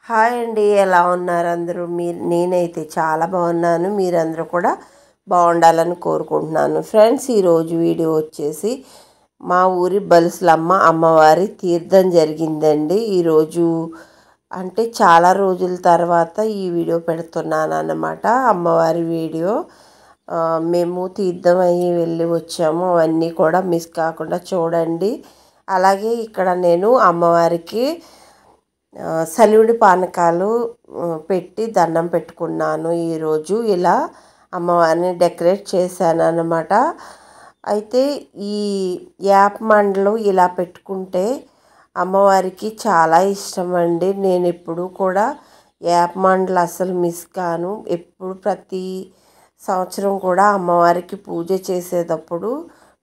Hi అండి, ఎలా ఉన్నారు అందరూ? నేనైతే చాలా బాగున్నాను. మీరందరూ కూడా బాగుండాలని కోరుకుంటున్నాను. ఫ్రెండ్స్, ఈరోజు వీడియో వచ్చేసి మా ఊరి బలుసులమ్మ అమ్మవారి తీర్థం జరిగిందండి. ఈరోజు అంటే చాలా రోజుల తర్వాత ఈ వీడియో పెడుతున్నాను అన్నమాట. అమ్మవారి వీడియో మేము తీర్థం అయ్యి వెళ్ళి వచ్చాము. అవన్నీ కూడా మిస్ కాకుండా చూడండి. అలాగే ఇక్కడ నేను అమ్మవారికి సలివిడి పానకాలు పెట్టి దండం పెట్టుకున్నాను. ఈరోజు ఇలా అమ్మవారిని డెకరేట్ చేశాను అన్నమాట. అయితే ఈ యాప్ మండలు ఇలా పెట్టుకుంటే అమ్మవారికి చాలా ఇష్టం అండి. నేను ఎప్పుడు కూడా యాప్ మండలు అసలు మిస్ కాను. ఎప్పుడు ప్రతి సంవత్సరం కూడా అమ్మవారికి పూజ చేసేటప్పుడు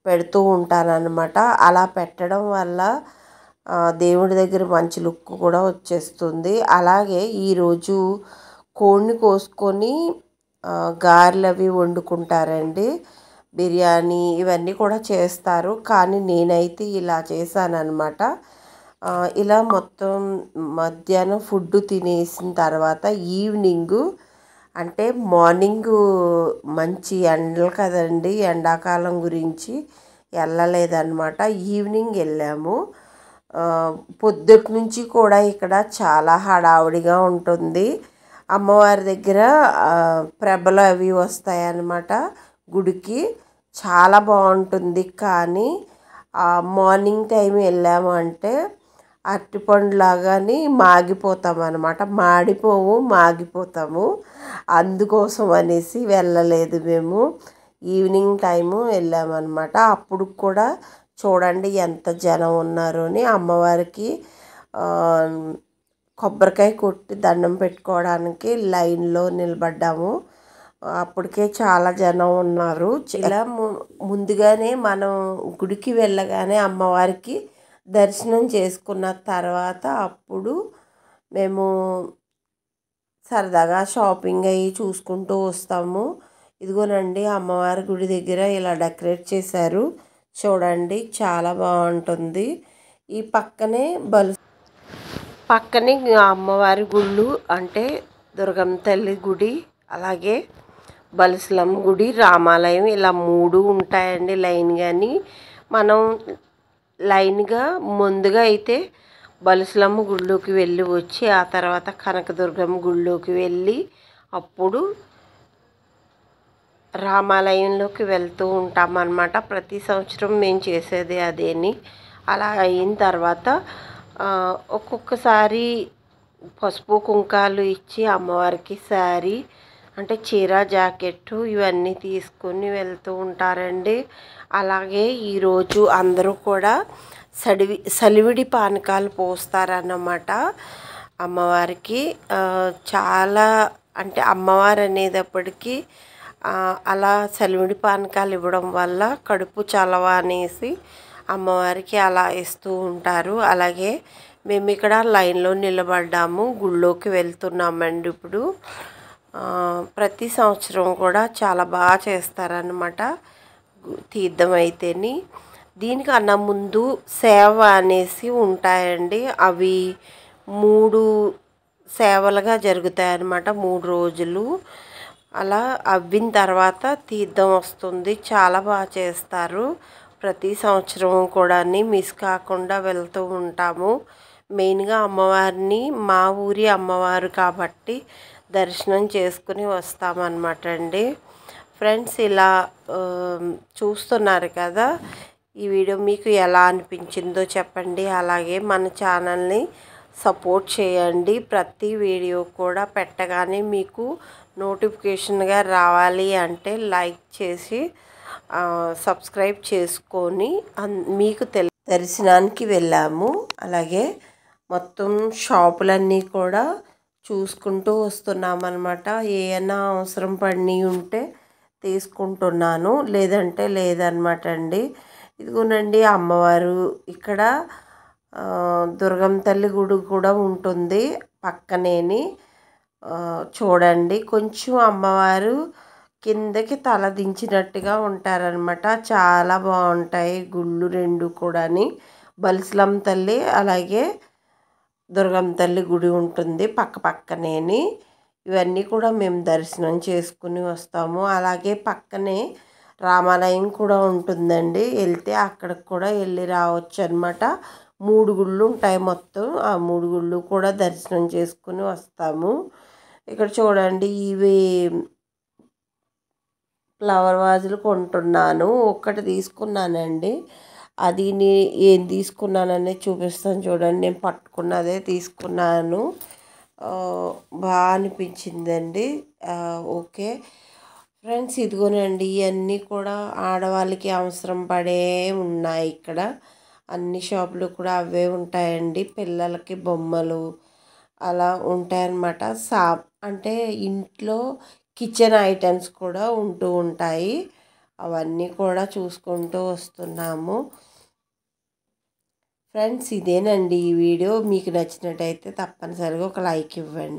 పెడుతూ ఉంటానన్నమాట. అలా పెట్టడం వల్ల దేవుడి దగ్గర మంచి లుక్ కూడా వచ్చేస్తుంది. అలాగే ఈరోజు కోడిని కోసుకొని గారెలు అవి వండుకుంటారండి. బిర్యానీ ఇవన్నీ కూడా చేస్తారు. కానీ నేనైతే ఇలా చేశానన్నమాట. ఇలా మొత్తం మధ్యాహ్నం ఫుడ్ తినేసిన తర్వాత ఈవినింగు అంటే మార్నింగు మంచి ఎండలు కదండి, ఎండాకాలం గురించి వెళ్ళలేదన్నమాట. ఈవినింగ్ వెళ్ళాము. పొద్దుటి నుంచి కూడా ఇక్కడ చాలా హడావుడిగా ఉంటుంది. అమ్మవారి దగ్గర ప్రభలు అవి వస్తాయన్నమాట. గుడికి చాలా బాగుంటుంది. కానీ మార్నింగ్ టైం వెళ్ళాము అంటే అరటిపండులాగాని మాగిపోతాం అన్నమాట. మాడిపోము, మాగిపోతాము. అందుకోసం అనేసి వెళ్ళలేదు మేము. ఈవినింగ్ టైము వెళ్ళామన్నమాట. అప్పుడు కూడా చూడండి ఎంత జనం ఉన్నారు అని. అమ్మవారికి కొబ్బరికాయ కొట్టి దండం పెట్టుకోవడానికి లైన్లో నిలబడ్డాము. అప్పటికే చాలా జనం ఉన్నారు. ఇలా ముందుగానే మనం గుడికి వెళ్ళగానే అమ్మవారికి దర్శనం చేసుకున్న తర్వాత అప్పుడు మేము సరదాగా షాపింగ్ అయ్యి చూసుకుంటూ వస్తాము. ఇదిగోనండి, అమ్మవారి గుడి దగ్గర ఇలా డెకరేట్ చేశారు చూడండి, చాలా బాగుంటుంది. ఈ పక్కనే పక్కనే అమ్మవారి గుళ్ళు అంటే దుర్గమ్మ తల్లి గుడి, అలాగే బలుసులమ్మ గుడి, రామాలయం ఇలా 3 ఉంటాయండి లైన్. కానీ మనం లైన్గా ముందుగా అయితే బలుసులమ్మ గుళ్ళోకి వెళ్ళి వచ్చి ఆ తర్వాత కనకదుర్గమ్మ గుళ్ళోకి వెళ్ళి అప్పుడు రామాలయంలోకి వెళ్తూ ఉంటామన్నమాట. ప్రతి సంవత్సరం మేము చేసేది అదేని. అలా అయిన తర్వాత ఒక్కొక్కసారి పసుపు కుంకాలు ఇచ్చి అమ్మవారికి శారీ అంటే చీర జాకెట్టు ఇవన్నీ తీసుకొని వెళ్తూ ఉంటారండి. అలాగే ఈరోజు అందరూ కూడా సలివిడి పానకాలు పోస్తారన్నమాట అమ్మవారికి. చాలా అంటే అమ్మవారు అనేటప్పటికీ అలా సలివిడి పానకాలు ఇవ్వడం వల్ల కడుపు చలవ అనేసి అమ్మవారికి అలా ఇస్తూ ఉంటారు. అలాగే మేము ఇక్కడ లైన్లో నిలబడ్డాము, గుళ్ళోకి వెళ్తున్నామండి ఇప్పుడు. ప్రతి సంవత్సరం కూడా చాలా బాగా చేస్తారన్నమాట తీర్థం అయితేని. దీనికన్నా ముందు సేవ అనేసి ఉంటాయండి. అవి 3 సేవలుగా జరుగుతాయన్నమాట, 3 రోజులు. అలా అవ్విన తర్వాత తీర్థం వస్తుంది. చాలా బాగా చేస్తారు. ప్రతి సంవత్సరం కూడా మిస్ కాకుండా వెళ్తూ ఉంటాము. మెయిన్గా అమ్మవారిని మా ఊరి అమ్మవారు కాబట్టి దర్శనం చేసుకుని వస్తామన్నమాట అండి. ఫ్రెండ్స్, ఇలా చూస్తున్నారు కదా, ఈ వీడియో మీకు ఎలా అనిపించిందో చెప్పండి. అలాగే మన ఛానల్ని సపోర్ట్ చేయండి. ప్రతి వీడియో కూడా పెట్టగానే మీకు నోటిఫికేషన్గా రావాలి అంటే లైక్ చేసి సబ్స్క్రైబ్ చేసుకొని మీకు దర్శనానికి వెళ్ళాము. అలాగే మొత్తం షాపులన్నీ కూడా చూసుకుంటూ వస్తున్నామన్నమాట. ఏమైనా అవసరం పడి ఉంటే తీసుకుంటున్నాను, లేదంటే లేదన్నమాట అండి. ఇదిగోనండి అమ్మవారు ఇక్కడ దుర్గమ్మ తల్లి గుడి కూడా ఉంటుంది పక్కనేని. చూడండి, కొంచెం అమ్మవారు కిందకి తల దించినట్టుగా ఉంటారనమాట. చాలా బాగుంటాయి గుళ్ళు 2 కూడాని. బలుసులమ్మ తల్లి అలాగే దుర్గమ్మ తల్లి గుడి ఉంటుంది పక్క పక్కనేని. ఇవన్నీ కూడా మేము దర్శనం చేసుకుని వస్తాము. అలాగే పక్కనే రామాలయం కూడా ఉంటుందండి. వెళ్తే అక్కడికి కూడా వెళ్ళి రావచ్చు అనమాట. 3 గుళ్ళు ఉంటాయి మొత్తం. ఆ 3 గుళ్ళు కూడా దర్శనం చేసుకుని వస్తాము. ఇక్కడ చూడండి, ఇవి ఫ్లవర్ వాజులు కొంటున్నాను. ఒక్కటి తీసుకున్నానండి. అది ఏం తీసుకున్నాననేది చూపిస్తాను చూడండి. నేను పట్టుకున్నదే తీసుకున్నాను. బాగా అనిపించిందండి. ఓకే ఫ్రెండ్స్, ఇదిగోనండి ఇవన్నీ కూడా ఆడవాళ్ళకి అవసరం పడే ఉన్నాయి ఇక్కడ. అన్ని షాపులు కూడా అవే ఉంటాయండి. పిల్లలకి బొమ్మలు అలా ఉంటాయన్నమాట. అంటే ఇంట్లో కిచెన్ ఐటమ్స్ కూడా ఉంటూ ఉంటాయి. అవన్నీ కూడా చూసుకుంటూ వస్తున్నాము. ఫ్రెండ్స్, ఇదేనండి ఈ వీడియో. మీకు నచ్చినట్టయితే తప్పనిసరిగా ఒక లైక్ ఇవ్వండి.